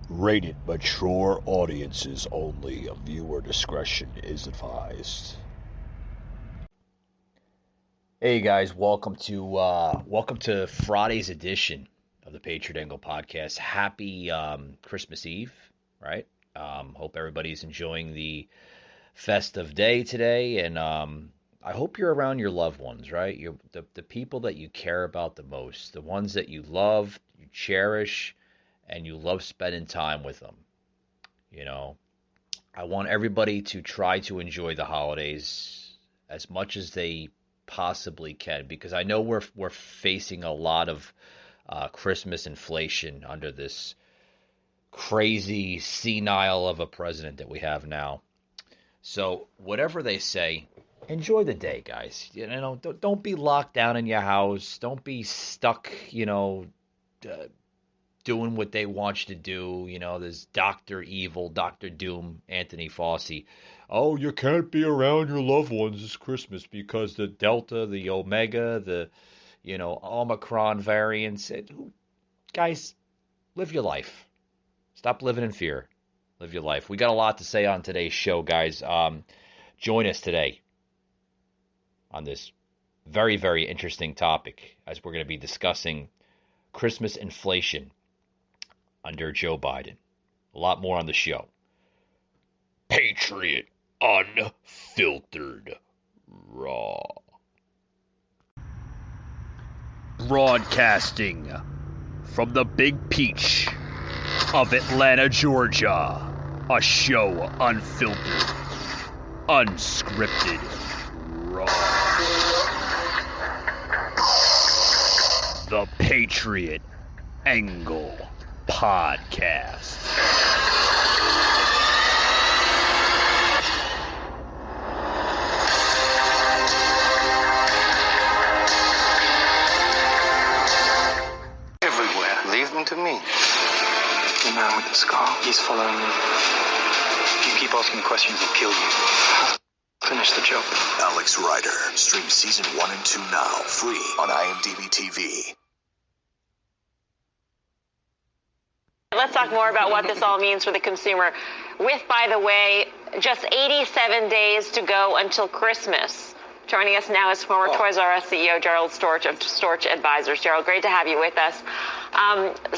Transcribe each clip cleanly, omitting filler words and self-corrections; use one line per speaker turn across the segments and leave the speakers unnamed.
Rated mature audiences only. Viewer discretion is advised.
Hey guys, welcome to Friday's edition of the Patriot Angle podcast. Happy Christmas Eve, right? Hope everybody's enjoying the festive day today, and I hope you're around your loved ones, right? The people that you care about the most, the ones that you love, you cherish, and you love spending time with them. You know, I want everybody to try to enjoy the holidays as much as they possibly can, because I know we're facing a lot of Christmas inflation under this crazy senile of a president that we have now. So whatever they say, enjoy the day, guys. You know, don't be locked down in your house. Don't be stuck. Uh, Doing what they want you to do. You know, there's Dr. Evil, Dr. Doom, Anthony Fauci. Oh, you can't be around your loved ones this Christmas because the Delta, the Omega, the, Omicron variants. Guys, live your life. Stop living in fear. Live your life. We got a lot to say on today's show, guys. Join us today on this very, very interesting topic as we're going to be discussing Christmas inflation under Joe Biden. A lot more on the show. Patriot Unfiltered Raw. Broadcasting from the Big Peach of Atlanta, Georgia. A show unfiltered, unscripted, raw. The Patriot Angle Podcast.
Everywhere. Leave them to me.
The man with the scar, he's following me. If you keep asking questions, he'll kill you. Finish the job.
Alex Rider. Stream season 1 and 2 now. Free on IMDb TV.
Let's talk more about what this all means for the consumer. With, by the way, just 87 days to go until Christmas. Joining us now is former Toys R Us CEO Gerald Storch of Storch Advisors. Gerald, great to have you with us.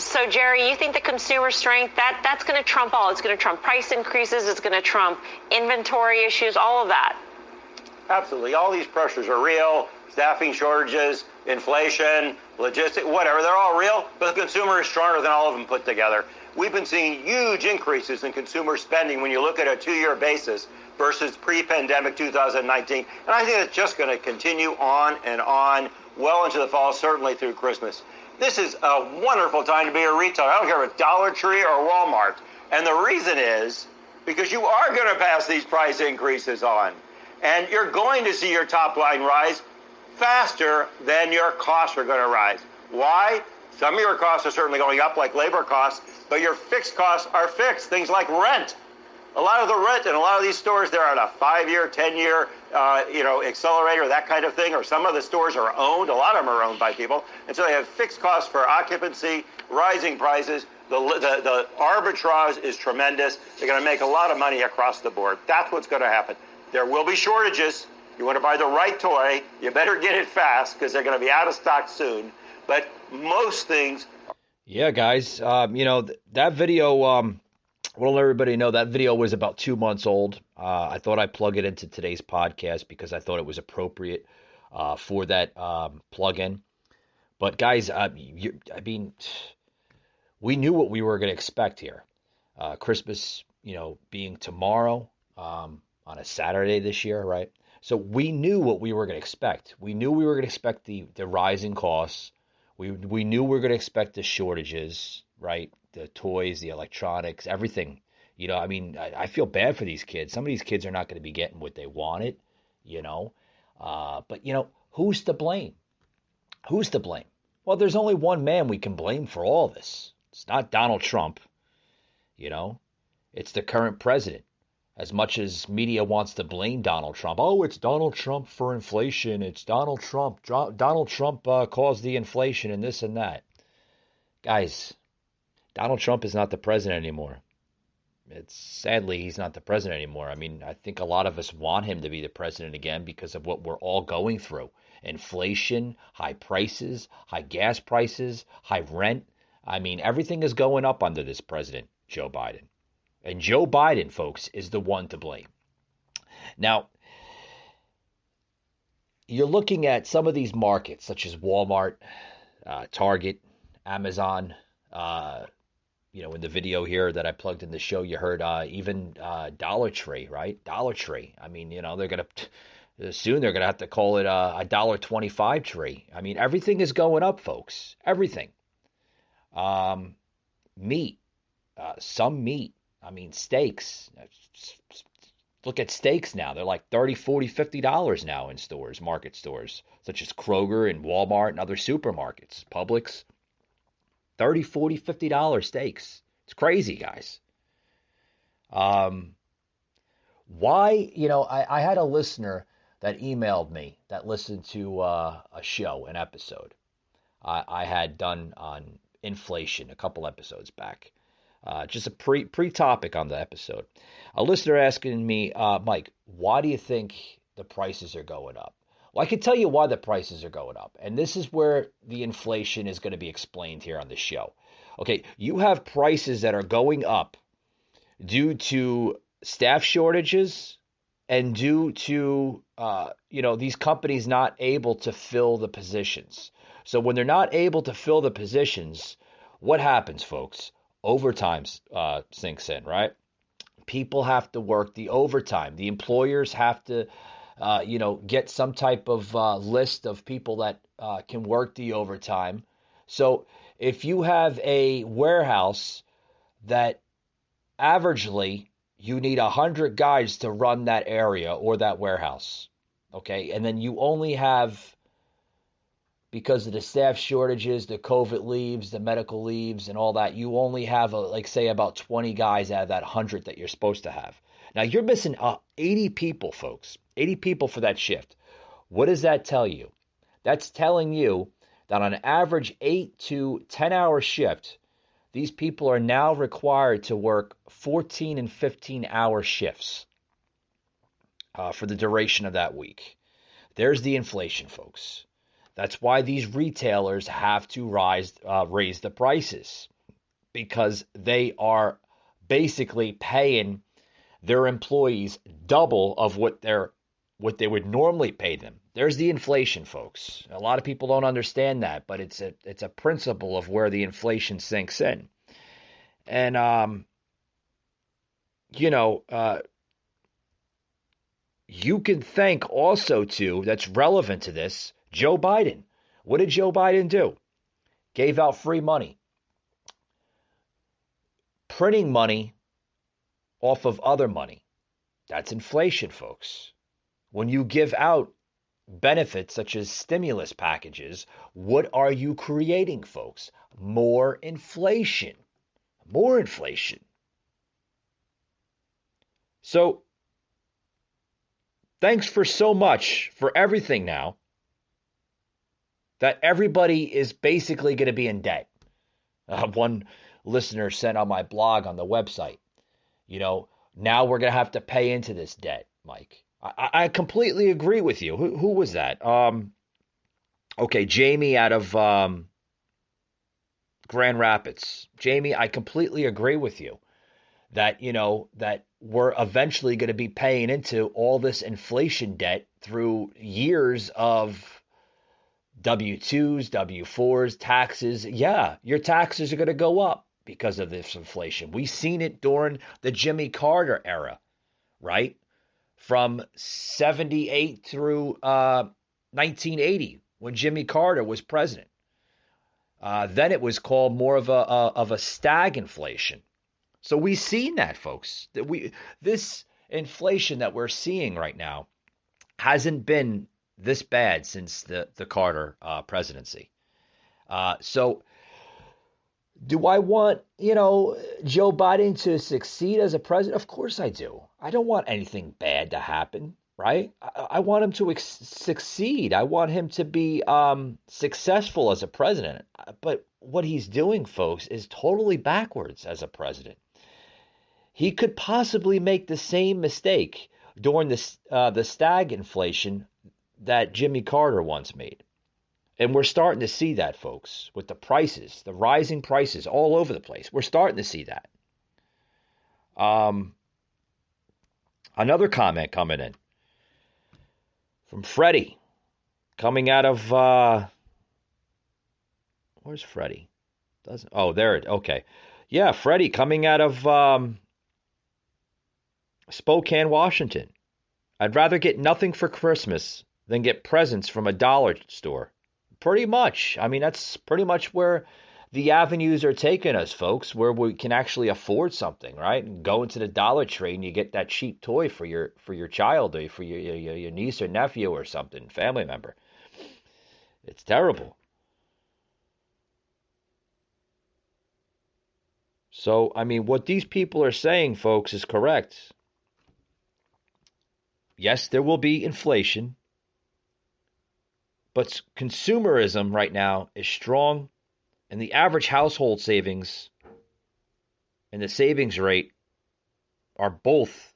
So, Jerry, you think the consumer strength, that's going to trump all? It's going to trump price increases. It's going to trump inventory issues, all of that.
Absolutely. All these pressures are real. Staffing shortages, inflation, logistics, whatever. They're all real, but the consumer is stronger than all of them put together. We've been seeing huge increases in consumer spending when you look at a two-year basis versus pre-pandemic 2019. And I think it's just going to continue on and on well into the fall, certainly through Christmas. This is a wonderful time to be a retailer. I don't care if it's Dollar Tree or Walmart. And the reason is because you are going to pass these price increases on. And you're going to see your top line rise faster than your costs are going to rise. Why? Some of your costs are certainly going up, like labor costs, but your fixed costs are fixed, things like rent. A lot of the rent in a lot of these stores, they're on a 5-year, 10-year, accelerator, that kind of thing, or some of the stores are owned. A lot of them are owned by people, and so they have fixed costs for occupancy, rising prices. The arbitrage is tremendous. They're going to make a lot of money across the board. That's what's going to happen. There will be shortages. You want to buy the right toy, you better get it fast because they're going to be out of stock soon. But most things.
Yeah, guys, that video, we'll let everybody know that video was about 2 months old. I thought I'd plug it into today's podcast because I thought it was appropriate for that plug-in. But guys, we knew what we were going to expect here. Christmas, being tomorrow on a Saturday this year, right? So we knew what we were going to expect. We knew we were going to expect the rising costs. We knew we were going to expect the shortages, right? The toys, the electronics, everything. I feel bad for these kids. Some of these kids are not going to be getting what they wanted, But, who's to blame? Who's to blame? Well, there's only one man we can blame for all this. It's not Donald Trump, It's the current president. As much as media wants to blame Donald Trump, it's Donald Trump for inflation. It's Donald Trump. Donald Trump caused the inflation and this and that. Guys, Donald Trump is not the president anymore. Sadly, he's not the president anymore. I mean, I think a lot of us want him to be the president again because of what we're all going through. Inflation, high prices, high gas prices, high rent. I mean, everything is going up under this president, Joe Biden. And Joe Biden, folks, is the one to blame. Now, you're looking at some of these markets, such as Walmart, Target, Amazon. In the video here that I plugged in the show, you heard even Dollar Tree, right? Dollar Tree. I mean, they're going to, soon they're going to have to call it a $1.25 tree. I mean, everything is going up, folks. Everything. Meat. Some meat. I mean, steaks. Look at steaks now. They're like $30, $40, $50 now in stores, market stores, such as Kroger and Walmart and other supermarkets, Publix. $30, $40, $50 steaks. It's crazy, guys. Why, I had a listener that emailed me that listened to a show, an episode I had done on inflation a couple episodes back. Just a pre-topic on the episode. A listener asking me, Mike, why do you think the prices are going up? Well, I can tell you why the prices are going up. And this is where the inflation is going to be explained here on the show. Okay, you have prices that are going up due to staff shortages and due to, these companies not able to fill the positions. So when they're not able to fill the positions, what happens, folks? Overtime sinks in, right? People have to work the overtime. The employers have to, get some type of list of people that can work the overtime. So if you have a warehouse that averagely you need 100 guys to run that area or that warehouse, okay, and then you only have, because of the staff shortages, the COVID leaves, the medical leaves, and all that, you only have, about 20 guys out of that 100 that you're supposed to have. Now, you're missing 80 people, folks. 80 people for that shift. What does that tell you? That's telling you that on average 8 to 10-hour shift, these people are now required to work 14 and 15-hour shifts for the duration of that week. There's the inflation, folks. That's why these retailers have to raise the prices, because they are basically paying their employees double of what they would normally pay them. There's the inflation, folks. A lot of people don't understand that, but it's a principle of where the inflation sinks in. And you can thank also too, that's relevant to this, Joe Biden. What did Joe Biden do? Gave out free money. Printing money off of other money. That's inflation, folks. When you give out benefits such as stimulus packages, what are you creating, folks? More inflation. More inflation. So, thanks for so much for everything now, that everybody is basically going to be in debt. One listener sent on my blog on the website, now we're going to have to pay into this debt, Mike. I completely agree with you. Who was that? Okay, Jamie out of Grand Rapids. Jamie, I completely agree with you that, that we're eventually going to be paying into all this inflation debt through years of W-2s, W-4s, taxes. Yeah, your taxes are going to go up because of this inflation. We've seen it during the Jimmy Carter era, right? From 78 through 1980, when Jimmy Carter was president. Then it was called more of a stagflation. So we've seen that, folks. This inflation that we're seeing right now hasn't been this bad since the Carter presidency. So do I want, Joe Biden to succeed as a president? Of course I do. I don't want anything bad to happen, right? I want him to succeed. I want him to be successful as a president. But what he's doing, folks, is totally backwards as a president. He could possibly make the same mistake during the stagflation that Jimmy Carter once made. And we're starting to see that, folks, with the prices, the rising prices all over the place. We're starting to see that. Another comment coming in from Freddie, coming out of where's Freddie? Okay. Yeah, Freddie coming out of Spokane, Washington. I'd rather get nothing for Christmas than get presents from a dollar store. Pretty much. I mean, that's pretty much where the avenues are taking us, folks, where we can actually afford something, right? And go into the Dollar Tree and you get that cheap toy for your child or for your niece or nephew or something, family member. It's terrible. So, I mean, what these people are saying, folks, is correct. Yes, there will be inflation, but consumerism right now is strong, and the average household savings and the savings rate are both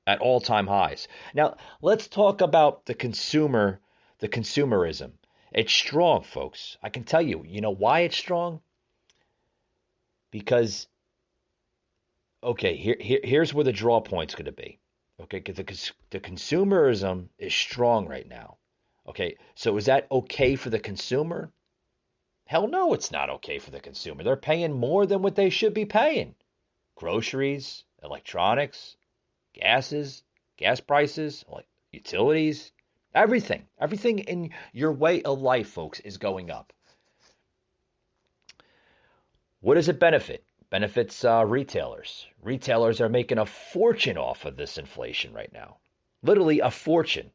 at all-time highs. Now, let's talk about the consumerism. It's strong, folks. I can tell you, you know why it's strong? Because, okay, here's where the draw point's going to be. Okay, because the consumerism is strong right now. Okay, so is that okay for the consumer? Hell no, it's not okay for the consumer. They're paying more than what they should be paying. Groceries, electronics, gas prices, like utilities, everything in your way of life, folks, is going up. What does it benefit? Benefits retailers. Retailers are making a fortune off of this inflation right now. Literally a fortune.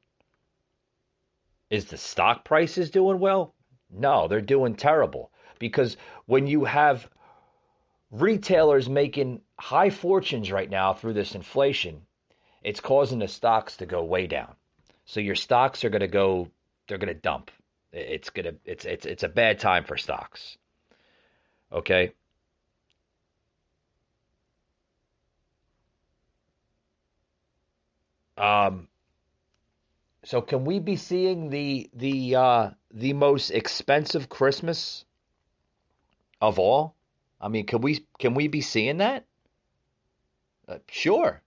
Is the stock prices doing well? No, they're doing terrible. Because when you have retailers making high fortunes right now through this inflation, it's causing the stocks to go way down. So your stocks are going to go, they're going to dump. It's a bad time for stocks. Okay? So can we be seeing the most expensive Christmas of all? I mean, can we be seeing that? Sure.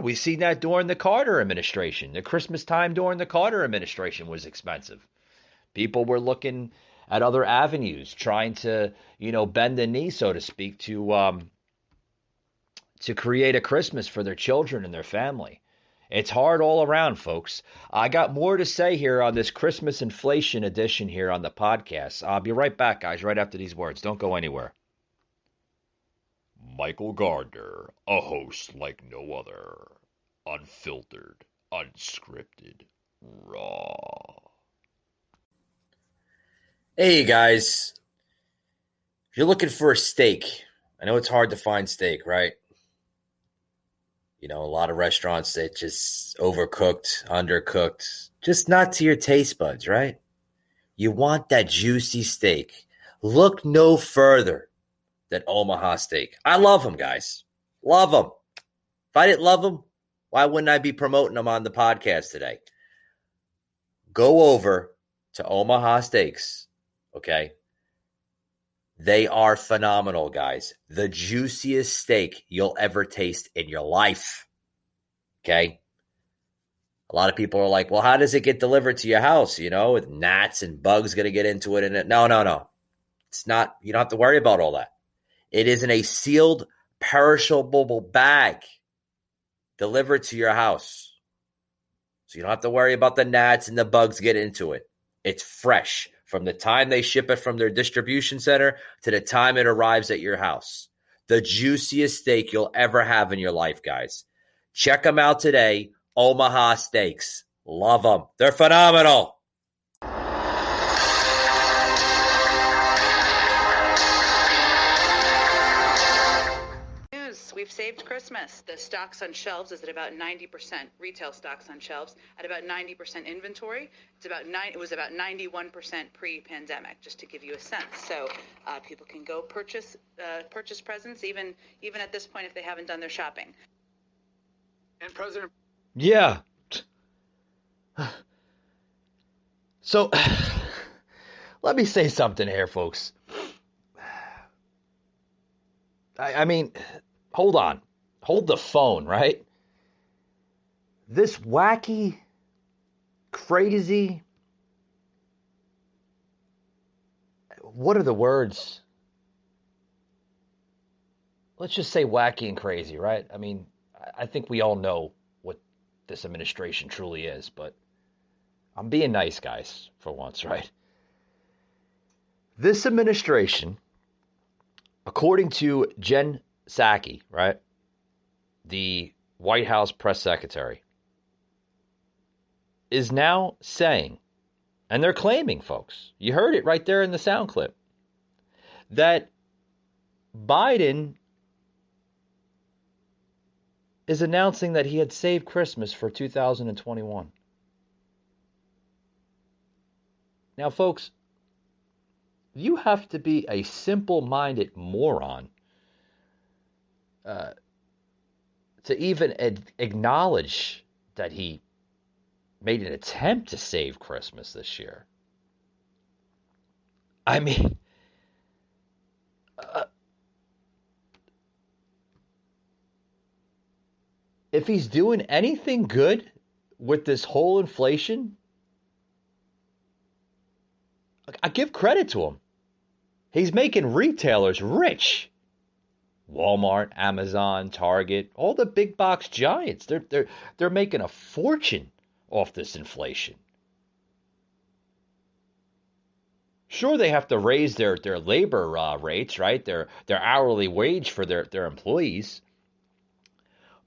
We've seen that during the Carter administration. The Christmas time during the Carter administration was expensive. People were looking at other avenues, trying to, bend the knee, so to speak, to create a Christmas for their children and their family. It's hard all around, folks. I got more to say here on this Christmas inflation edition here on the podcast. I'll be right back, guys, right after these words. Don't go anywhere.
Michael Gardner, a host like no other. Unfiltered, unscripted, raw.
Hey, guys. If you're looking for a steak, I know it's hard to find steak, right? A lot of restaurants that just overcooked, undercooked, just not to your taste buds, right? You want that juicy steak. Look no further than Omaha Steak. I love them, guys. Love them. If I didn't love them, why wouldn't I be promoting them on the podcast today? Go over to Omaha Steaks, okay? They are phenomenal, guys. The juiciest steak you'll ever taste in your life. Okay? A lot of people are like, well, how does it get delivered to your house? With gnats and bugs going to get into it. And no. It's not, you don't have to worry about all that. It is in a sealed, perishable bag delivered to your house. So you don't have to worry about the gnats and the bugs get into it. It's fresh. From the time they ship it from their distribution center to the time it arrives at your house. The juiciest steak you'll ever have in your life, guys. Check them out today. Omaha Steaks. Love them. They're phenomenal.
we've saved Christmas. The stocks on shelves is at about 90%, retail stocks on shelves at about 90% inventory. It was about 91% pre-pandemic, just to give you a sense. So people can go purchase presents even at this point if they haven't done their shopping.
And President.
Yeah. So let me say something here, folks. I mean, hold on. Hold the phone, right? This wacky, crazy, what are the words? Let's just say wacky and crazy, right? I mean, I think we all know what this administration truly is, but I'm being nice, guys, for once, right? This administration, according to Jen Psaki, right, the White House press secretary, is now saying, and they're claiming, folks, you heard it right there in the sound clip, that Biden is announcing that he had saved Christmas for 2021. Now, folks, you have to be a simple-minded moron to even acknowledge that he made an attempt to save Christmas this year. I mean, if he's doing anything good with this whole inflation, I give credit to him. He's making retailers rich. Walmart, Amazon, Target, all the big box giants, they're making a fortune off this inflation. Sure, they have to raise their labor rates, right? Their hourly wage for their employees.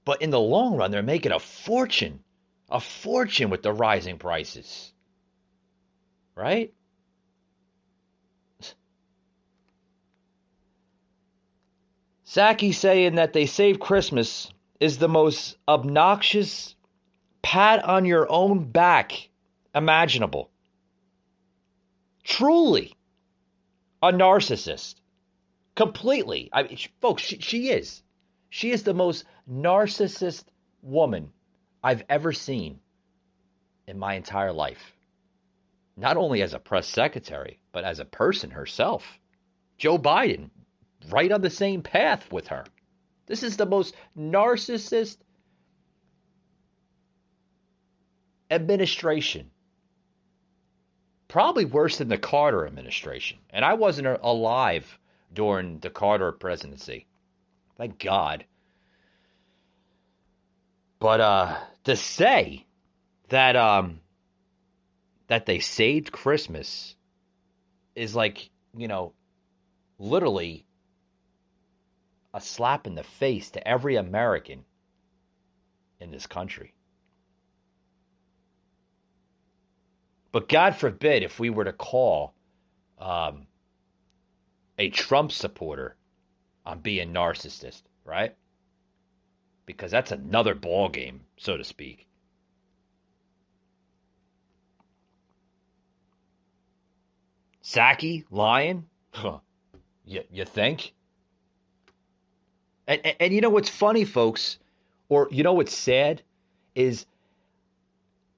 But in the long run, they're making a fortune with the rising prices. Right? Psaki saying that they saved Christmas is the most obnoxious pat on your own back imaginable. Truly a narcissist. Completely. I mean, folks, she is. She is the most narcissist woman I've ever seen in my entire life. Not only as a press secretary, but as a person herself. Joe Biden, right on the same path with her. This is the most narcissist administration. Probably worse than the Carter administration. And I wasn't alive during the Carter presidency. Thank God. But to say that that they saved Christmas is like, literally a slap in the face to every American in this country. But God forbid if we were to call a Trump supporter on being narcissist, right? Because that's another ball game, so to speak. Psaki lying? Huh. You think? And you know what's funny, folks, or you know what's sad, is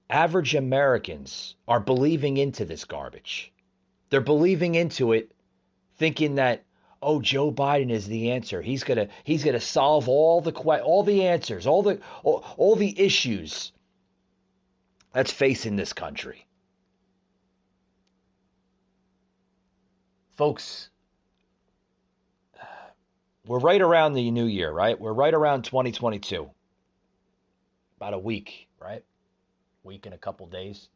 average Americans are believing into this garbage. They're believing into it, thinking that, oh, Joe Biden is the answer. He's gonna solve all the answers, all the issues that's facing this country. Folks, we're right around the new year, right? We're right around 2022. About a week, right? Week and a couple days.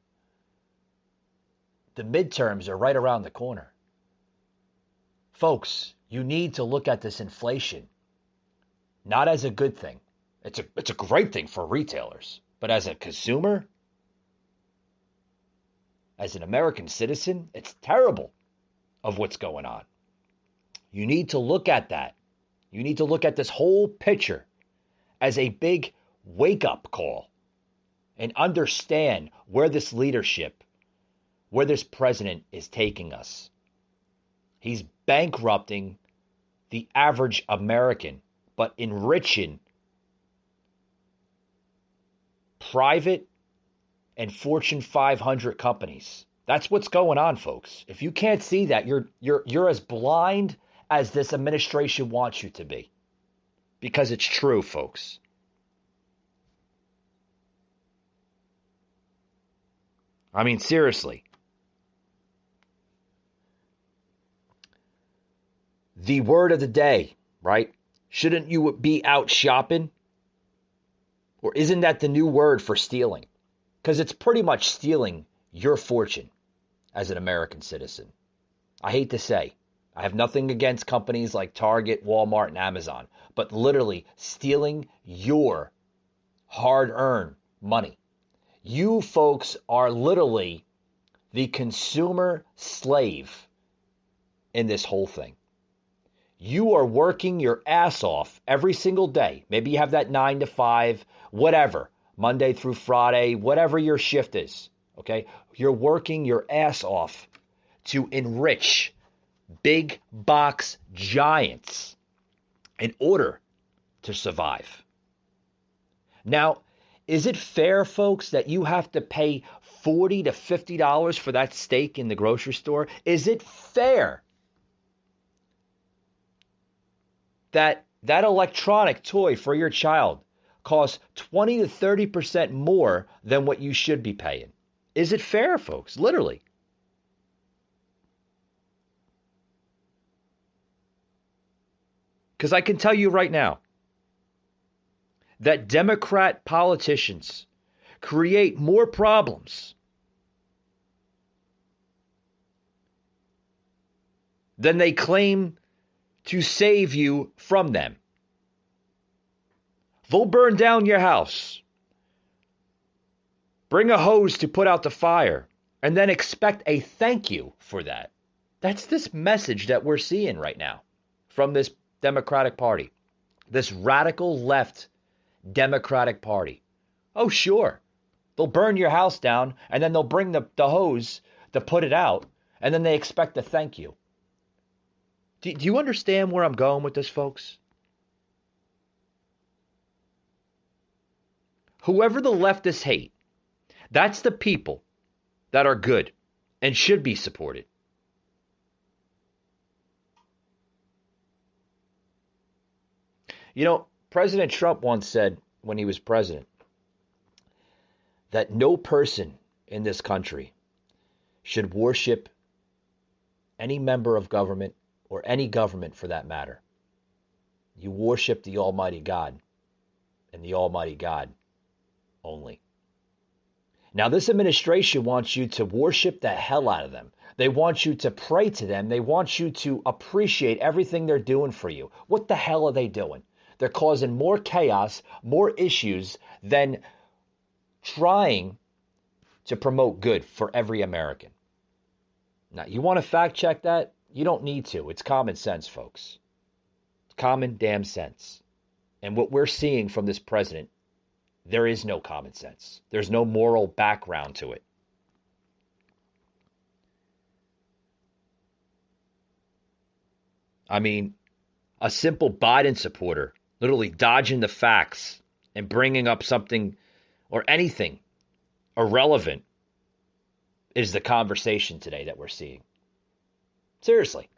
The midterms are right around the corner. Folks, you need to look at this inflation not as a good thing. It's a great thing for retailers, but as a consumer, as an American citizen, it's terrible of what's going on. You need to look at that You need to look at this whole picture as a big wake-up call and understand where this leadership, where this president is taking us. He's bankrupting the average American, but enriching private and Fortune 500 companies. That's what's going on, folks. If you can't see that, you're as blind as this administration wants you to be. Because it's true, folks. I mean, seriously. The word of the day, right? Shouldn't you be out shopping? Or isn't that the new word for stealing? Because it's pretty much stealing your fortune as an American citizen. I hate to say, I have nothing against companies like Target, Walmart, and Amazon, but literally stealing your hard-earned money. You folks are literally the consumer slave in this whole thing. You are working your ass off every single day. Maybe you have that 9 to 5, whatever, Monday through Friday, whatever your shift is, okay? You're working your ass off to enrich big box giants in order to survive. Now, is it fair, folks, that you have to pay $40 to $50 for that steak in the grocery store? Is it fair that electronic toy for your child costs 20 to 30% more than what you should be paying? Is it fair, folks? Literally. Because I can tell you right now that Democrat politicians create more problems than they claim to save you from them. They'll burn down your house, bring a hose to put out the fire, and then expect a thank you for that. That's this message that we're seeing right now from this Democratic Party, this radical left Democratic Party. Oh, sure. They'll burn your house down, and then they'll bring the hose to put it out, and then they expect a thank you. Do you understand where I'm going with this, folks? Whoever the leftists hate, that's the people that are good and should be supported. You know, President Trump once said when he was president that no person in this country should worship any member of government or any government for that matter. You worship the Almighty God and the Almighty God only. Now, this administration wants you to worship the hell out of them. They want you to pray to them. They want you to appreciate everything they're doing for you. What the hell are they doing? They're causing more chaos, more issues than trying to promote good for every American. Now, you want to fact check that? You don't need to. It's common sense, folks. Common damn sense. And what we're seeing from this president, there is no common sense. There's no moral background to it. I mean, a simple Biden supporter literally dodging the facts and bringing up something or anything irrelevant is the conversation today that we're seeing. Seriously.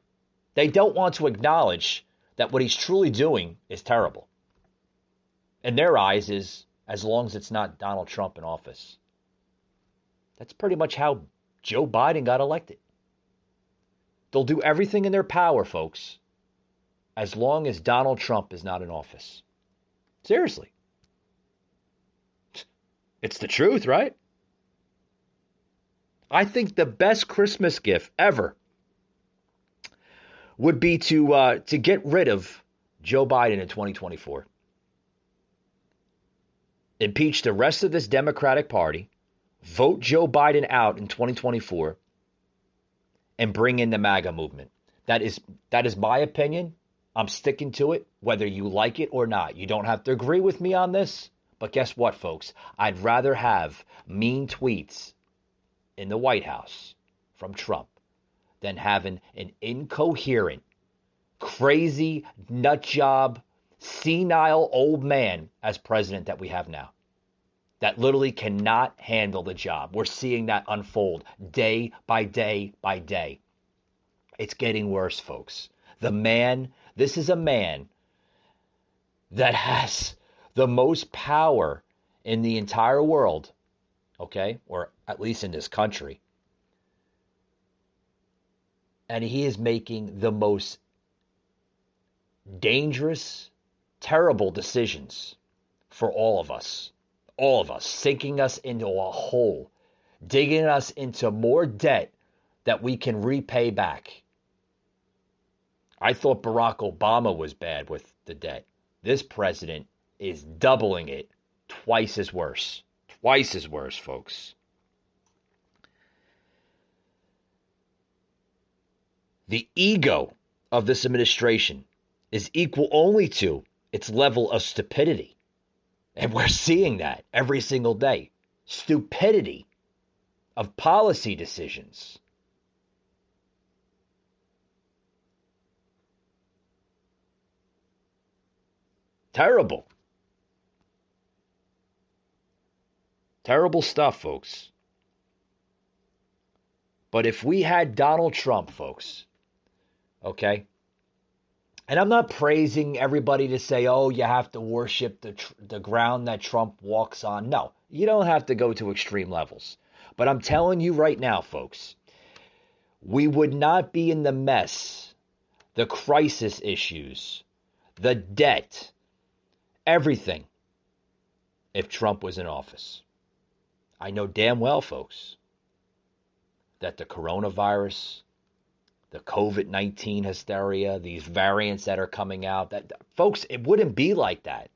They don't want to acknowledge that what he's truly doing is terrible. In their eyes is, as long as it's not Donald Trump in office. That's pretty much how Joe Biden got elected. They'll do everything in their power, folks, as long as Donald Trump is not in office. Seriously. It's the truth, right? I think the best Christmas gift ever would be to get rid of Joe Biden in 2024. Impeach the rest of this Democratic Party, vote Joe Biden out in 2024, and bring in the MAGA movement. That is my opinion I'm sticking to it, whether you like it or not. You don't have to agree with me on this. But guess what, folks? I'd rather have mean tweets in the White House from Trump than having an incoherent, crazy, nut job, senile old man as president that we have now. That literally cannot handle the job. We're seeing that unfold day by day by day. It's getting worse, folks. This is a man that has the most power in the entire world, okay, or at least in this country. And he is making the most dangerous, terrible decisions for all of us, sinking us into a hole, digging us into more debt that we can repay back. I thought Barack Obama was bad with the debt. This president is doubling it, twice as worse. Twice as worse, folks. The ego of this administration is equal only to its level of stupidity. And we're seeing that every single day. Stupidity of policy decisions. Terrible. Terrible stuff, folks. But if we had Donald Trump, folks, okay? And I'm not praising everybody to say, oh, you have to worship the ground that Trump walks on. No, you don't have to go to extreme levels. But I'm telling you right now, folks, we would not be in the mess, the crisis issues, the debt, everything, if Trump was in office. I know damn well, folks, that the coronavirus, the COVID-19 hysteria, these variants that are coming out, that folks, it wouldn't be like that.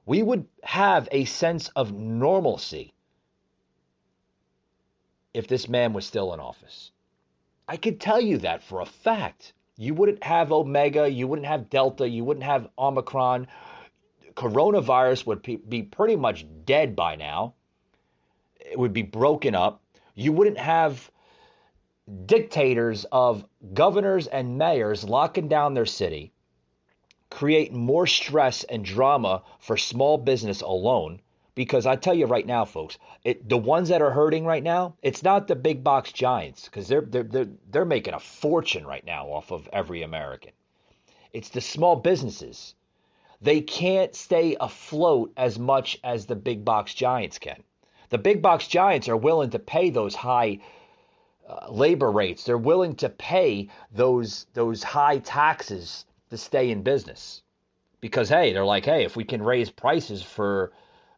We would have a sense of normalcy if this man was still in office. I could tell you that for a fact. You wouldn't have Omega, you wouldn't have Delta, you wouldn't have Omicron. Coronavirus would be pretty much dead by now. It would be broken up. You wouldn't have dictators of governors and mayors locking down their city, creating more stress and drama for small business alone. Because I tell you right now, folks, the ones that are hurting right now, it's not the big box giants, because they're making a fortune right now off of every American. It's the small businesses. They can't stay afloat as much as the big box giants can. The big box giants are willing to pay those high labor rates. They're willing to pay those high taxes to stay in business, because they're like, hey, if we can raise prices for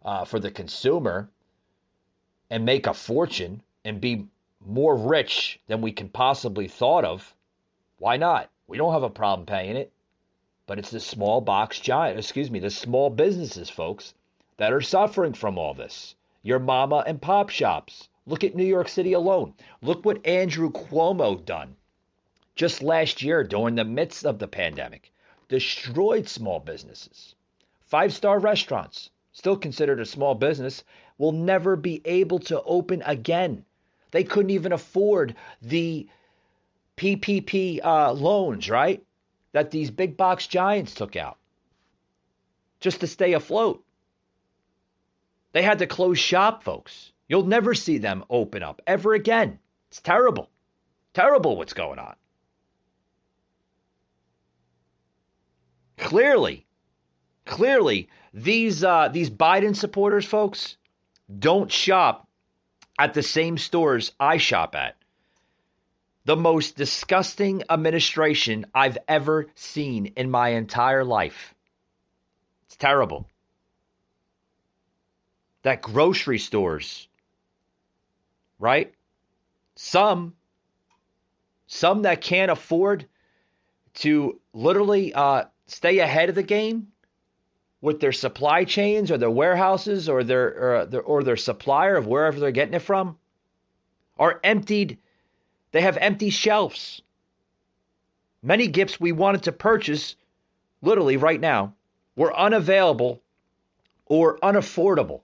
the consumer and make a fortune and be more rich than we can possibly thought of, why not? We don't have a problem paying it. But it's the small businesses, folks, that are suffering from all this. Your mama and pop shops. Look at New York City alone. Look what Andrew Cuomo done just last year during the midst of the pandemic. Destroyed small businesses. 5-star restaurants, still considered a small business, will never be able to open again. They couldn't even afford the PPP loans, right? That these big box giants took out just to stay afloat. They had to close shop, folks. You'll never see them open up ever again. It's terrible. Terrible what's going on. Clearly, these Biden supporters, folks, don't shop at the same stores I shop at. The most disgusting administration I've ever seen in my entire life. It's terrible. That grocery stores, right? Some that can't afford to literally stay ahead of the game with their supply chains or their warehouses or their supplier of wherever they're getting it from are emptied. They have empty shelves. Many gifts we wanted to purchase literally right now, were unavailable or unaffordable.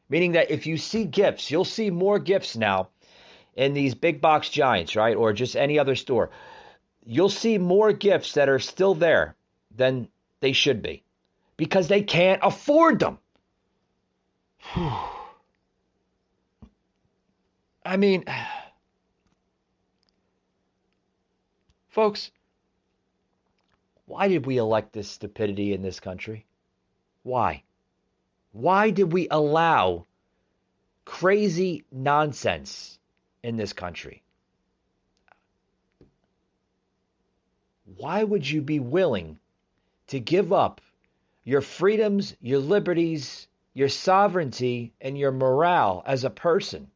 Meaning that if you see gifts, you'll see more gifts now in these big box giants, right? Or just any other store. You'll see more gifts that are still there than they should be because they can't afford them. I mean, folks, why did we elect this stupidity in this country? Why? Why did we allow crazy nonsense in this country? Why would you be willing to give up your freedoms, your liberties, your sovereignty, and your morale as a person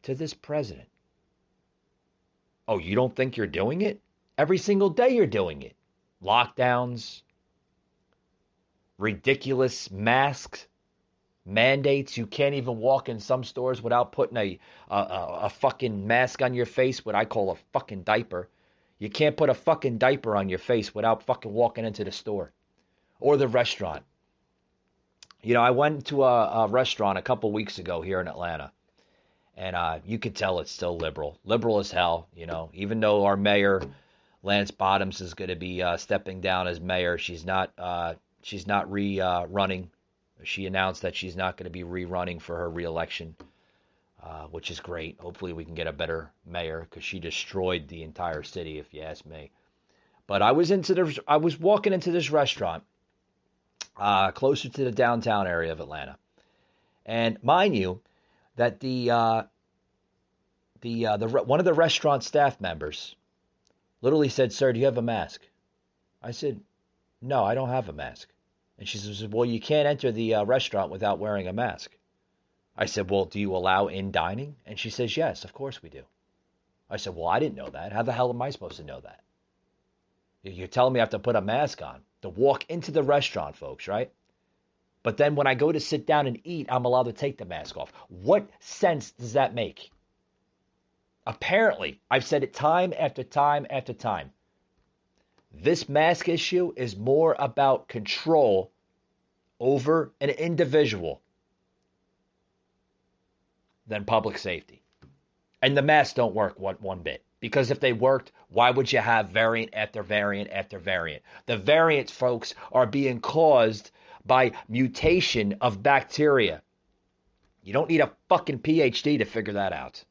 to this president? Oh, you don't think you're doing it? Every single day you're doing it. Lockdowns, ridiculous masks, mandates. You can't even walk in some stores without putting a fucking mask on your face, what I call a fucking diaper. You can't put a fucking diaper on your face without fucking walking into the store or the restaurant. You know, I went to a restaurant a couple weeks ago here in Atlanta, and you could tell it's still liberal as hell. You know, even though our mayor Lance Bottoms is going to be stepping down as mayor, she's not running. She announced that she's not going to be rerunning for her reelection, which is great. Hopefully we can get a better mayor because she destroyed the entire city, if you ask me. But I was walking into this restaurant closer to the downtown area of Atlanta, and mind you, that the one of the restaurant staff members literally said, "Sir, do you have a mask?" I said, "No, I don't have a mask." And she says, "Well, you can't enter the restaurant without wearing a mask." I said, "Well, do you allow in dining?" And she says, "Yes, of course we do." I said, "Well, I didn't know that. How the hell am I supposed to know that? You're telling me I have to put a mask on to walk into the restaurant, folks, right? But then when I go to sit down and eat, I'm allowed to take the mask off. What sense does that make?" Apparently, I've said it time after time after time. This mask issue is more about control over an individual than public safety. And the masks don't work one bit. Because if they worked, why would you have variant after variant after variant? The variants, folks, are being caused by mutation of bacteria. You don't need a fucking PhD to figure that out.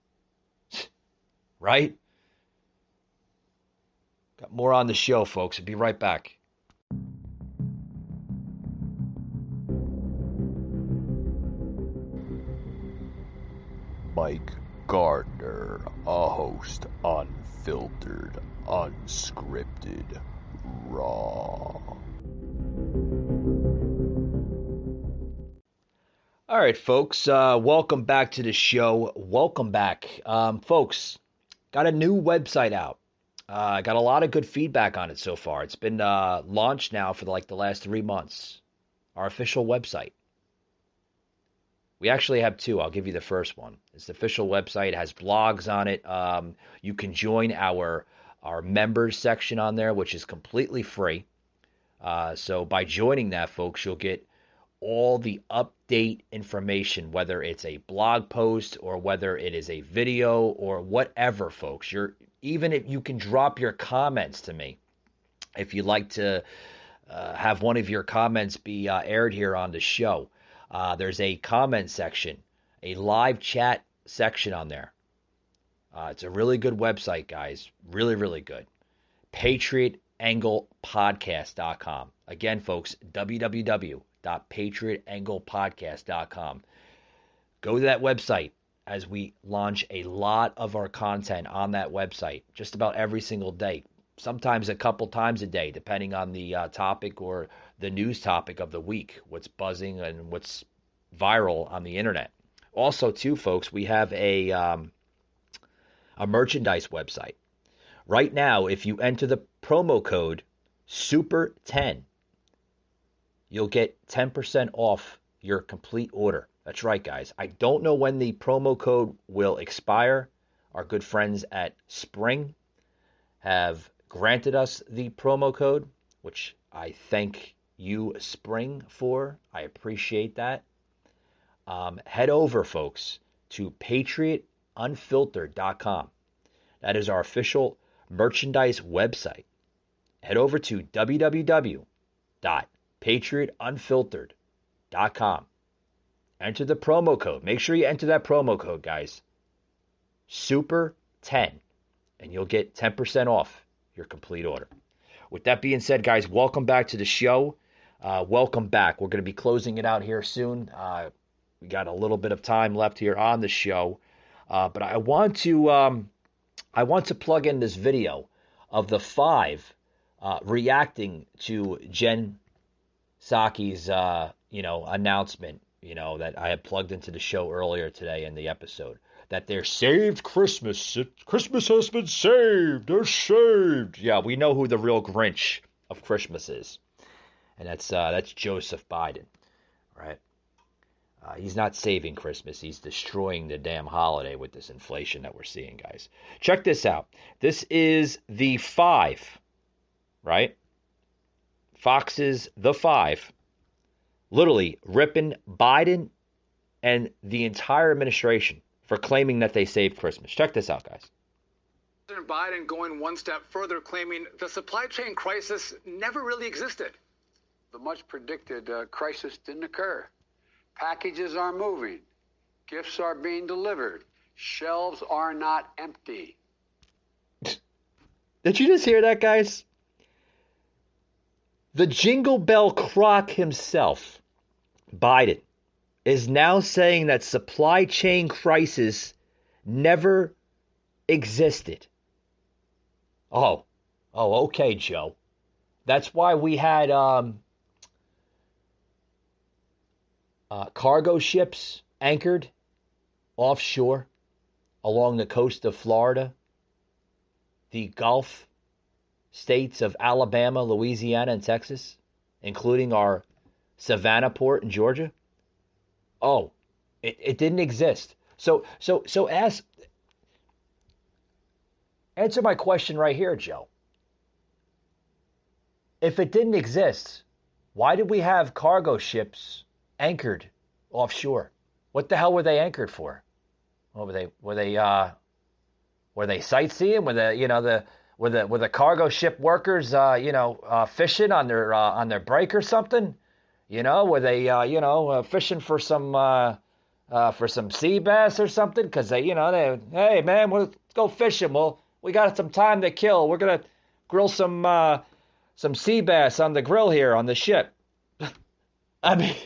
Right? Got more on the show, folks. I'll be right back.
Mike Gardner, a host, unfiltered, unscripted, raw.
All right, folks. Welcome back to the show. Welcome back. Folks, got a new website out. Got a lot of good feedback on it so far. It's been launched now for the last 3 months. Our official website. We actually have two. I'll give you the first one. It's the official website. It has blogs on it. You can join our members section on there, which is completely free. So by joining that, folks, you'll get all the update information, whether it's a blog post or whether it is a video or whatever, folks. Even if you can drop your comments to me, if you'd like to have one of your comments be aired here on the show. There's a comment section, a live chat section on there. It's a really good website, guys. Really, really good. PatriotAnglePodcast.com. Again, folks, www.PatriotAnglePodcast.com. Go to that website as we launch a lot of our content on that website just about every single day. Sometimes a couple times a day, depending on the topic or the news topic of the week, what's buzzing and what's viral on the internet. Also, too, folks, we have a merchandise website. Right now, if you enter the promo code SUPER10, you'll get 10% off your complete order. That's right, guys. I don't know when the promo code will expire. Our good friends at Spring have granted us the promo code, which I thank you, Spring, for. I appreciate that. Head over, folks, to patriotunfiltered.com. That is our official merchandise website. Head over to www.patriotunfiltered.com. Enter the promo code. Make sure you enter that promo code, guys. Super10. And you'll get 10% off your complete order. With that being said, guys, welcome back to the show. Welcome back. We're going to be closing it out here soon. We got a little bit of time left here on the show. But I want to plug in this video of the 5 reacting to Jen Psaki's announcement, that I had plugged into the show earlier today in the episode, that they're saved Christmas. Christmas has been saved. They're saved. Yeah, we know who the real Grinch of Christmas is, and that's Joseph Biden, right? He's not saving Christmas. He's destroying the damn holiday with this inflation that we're seeing, guys. Check this out. This is the 5, right? Fox's The 5, literally ripping Biden and the entire administration for claiming that they saved Christmas. Check this out, guys.
President Biden going one step further, claiming the supply chain crisis never really existed. The much predicted crisis didn't occur. Packages are moving. Gifts are being delivered. Shelves are not empty.
Did you just hear that, guys? The Jingle Bell Croc himself, Biden, is now saying that supply chain crisis never existed. Oh, okay, Joe. That's why we had cargo ships anchored offshore along the coast of Florida, the Gulf states of Alabama, Louisiana, and Texas, including our Savannah port in Georgia. Oh, it didn't exist. So answer my question right here, Joe. If it didn't exist, why did we have cargo ships anchored offshore? What the hell were they anchored for? What were they sightseeing? Were the cargo ship workers fishing on their break or something? Were they fishing for some sea bass or something? Because hey man, let's go fishing. Well, we got some time to kill. We're gonna grill some sea bass on the grill here on the ship. I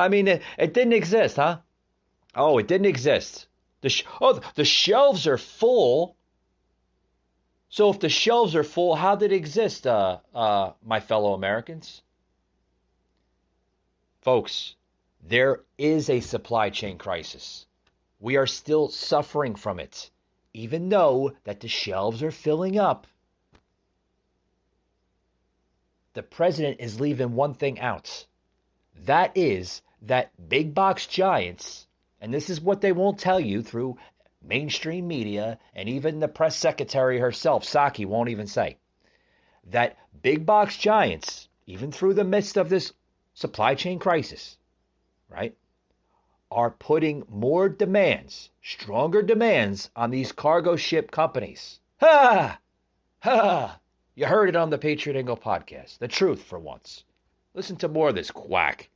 mean, it didn't exist, huh? Oh, it didn't exist. The shelves are full. So if the shelves are full, how did it exist, my fellow Americans? Folks, there is a supply chain crisis. We are still suffering from it, even though that the shelves are filling up. The president is leaving one thing out. That is that big box giants, and this is what they won't tell you through mainstream media, and even the press secretary herself, Psaki, won't even say, that big box giants, even through the midst of this supply chain crisis, right, are putting more demands, stronger demands on these cargo ship companies. Ha! Ha! You heard it on the Patriot Angle podcast. The truth for once. Listen to more of this quack.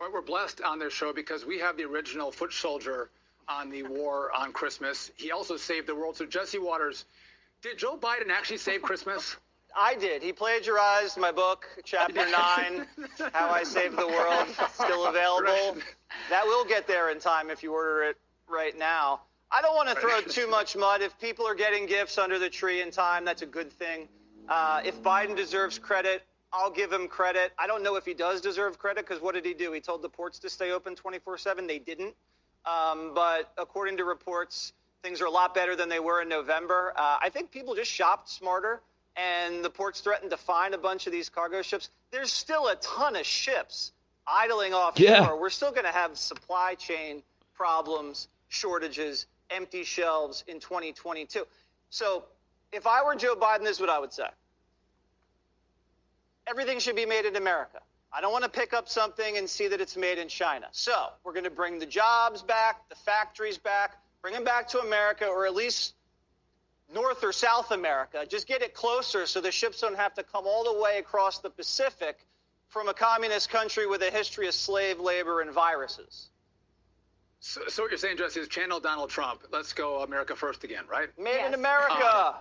Well, we're blessed on this show because we have the original foot soldier on the war on Christmas. He also saved the world. So Jesse Waters, did Joe Biden actually save Christmas?
I did. He plagiarized my book, Chapter 9, How I Saved the World, still available.
Right.
That will get there in time if you order it right now. I don't want to throw too much mud. If people are getting gifts under the tree in time, that's a good thing. If Biden deserves credit, I'll give him credit. I don't know if he does deserve credit because what did he do? He told the ports to stay open 24/7. They didn't. But according to reports, things are a lot better than they were in November. I think people just shopped smarter, and the ports threatened to fine a bunch of these cargo ships. There's still a ton of ships idling offshore.
Yeah.
We're still going to have supply chain problems, shortages, empty shelves in 2022. So If I were Joe Biden, this is what I would say. Everything should be made in America. I don't want to pick up something and see that it's made in China. So we're going to bring the jobs back, the factories back, bring them back to America, or at least North or South America. Just get it closer so the ships don't have to come all the way across the Pacific from a communist country with a history of slave labor and viruses.
So what you're saying, Jesse, is channel Donald Trump. Let's go America first again, right?
Made in America.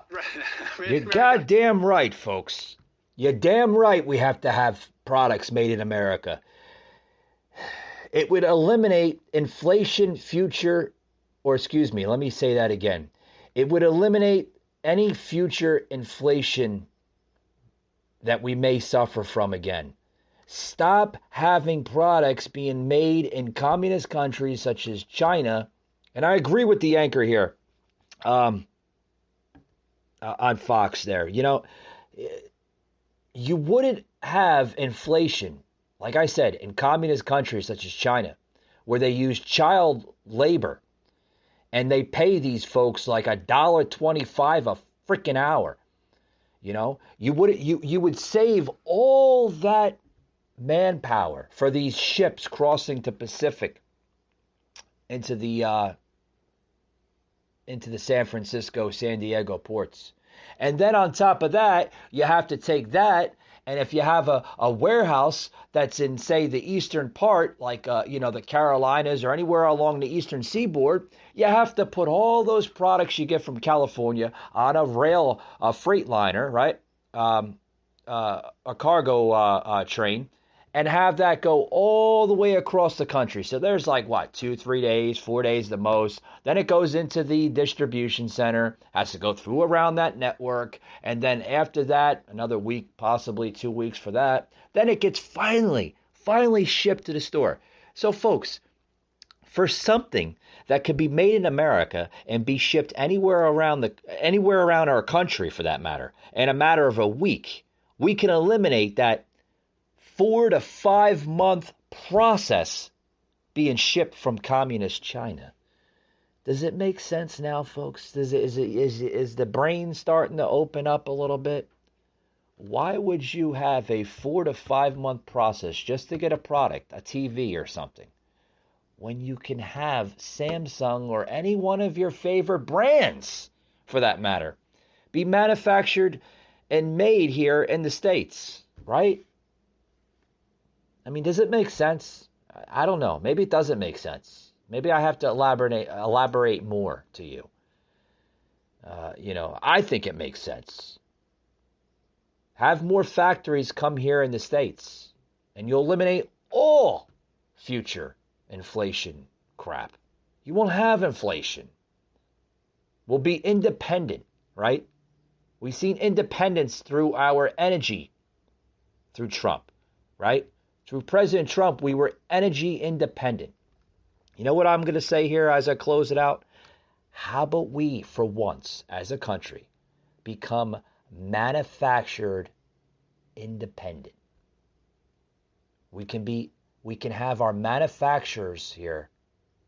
You're goddamn right, folks. You're damn right we have to have products made in America. It would eliminate inflation let me say that again. It would eliminate any future inflation that we may suffer from again. Stop having products being made in communist countries such as China. And I agree with the anchor here on Fox there. You know, you wouldn't have inflation, like I said, in communist countries such as China, where they use child labor and they pay these folks like $1.25 a freaking hour. You know, you would save all that manpower for these ships crossing the Pacific into the San Francisco, San Diego ports. And then on top of that, you have to take that, and if you have a warehouse that's in, say, the eastern part, like the Carolinas or anywhere along the eastern seaboard, you have to put all those products you get from California on a freight liner, right? A cargo train, and have that go all the way across the country. So there's 2, 3 days, 4 days the most. Then it goes into the distribution center, has to go through around that network. And then after that, another week, possibly 2 weeks for that. Then it gets finally shipped to the store. So folks, for something that could be made in America and be shipped anywhere around our country for that matter, in a matter of a week, we can eliminate that 4 to 5 month process being shipped from communist China. Does it make sense now, folks? Is the brain starting to open up a little bit? Why would you have a 4 to 5 month process just to get a product, a TV or something, when you can have Samsung or any one of your favorite brands, for that matter, be manufactured and made here in the States, right? I mean, does it make sense? I don't know. Maybe it doesn't make sense. Maybe I have to elaborate more to you. I think it makes sense. Have more factories come here in the States, and you'll eliminate all future inflation crap. You won't have inflation. We'll be independent, right? We've seen independence through our energy, through Trump, right? Through President Trump, we were energy independent. You know what I'm going to say here as I close it out? How about we, for once, as a country, become manufactured independent? We can have our manufacturers here,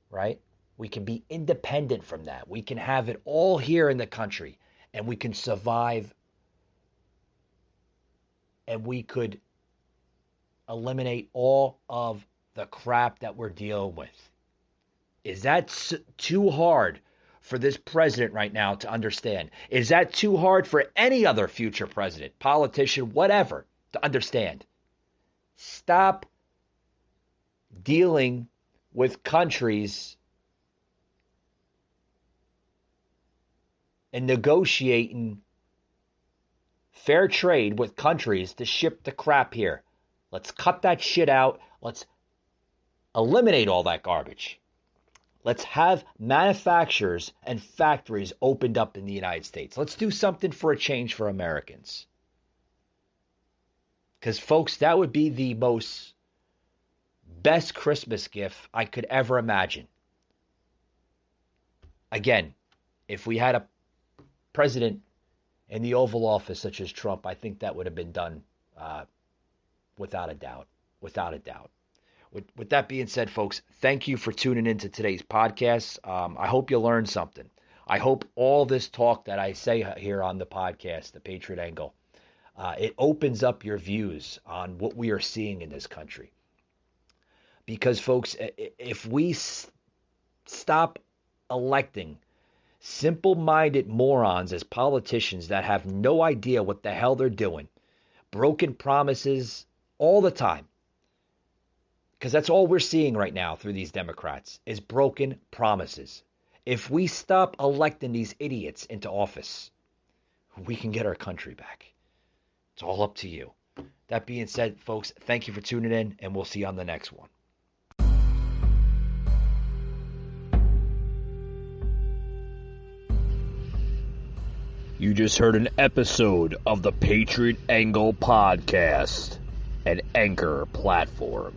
right? We can be independent from that. We can have it all here in the country, and we can survive, and we could eliminate all of the crap that we're dealing with. Is that too hard for this president right now to understand? Is that too hard for any other future president, politician, whatever, to understand? Stop dealing with countries and negotiating fair trade with countries to ship the crap here. Let's cut that shit out. Let's eliminate all that garbage. Let's have manufacturers and factories opened up in the United States. Let's do something for a change for Americans. Because, folks, that would be the best Christmas gift I could ever imagine. Again, if we had a president in the Oval Office such as Trump, I think that would have been done without a doubt. Without a doubt. With that being said, folks, thank you for tuning into today's podcast. I hope you learned something. I hope all this talk that I say here on the podcast, The Patriot Angle, it opens up your views on what we are seeing in this country. Because, folks, if we stop electing simple-minded morons as politicians that have no idea what the hell they're doing, broken promises all the time, because that's all we're seeing right now through these Democrats is broken promises. If we stop electing these idiots into office, we can get our country back. It's all up to you. That being said, folks, thank you for tuning in, and we'll see you on the next one.
You just heard an episode of the Patriot Angle Podcast, an Anchor platform.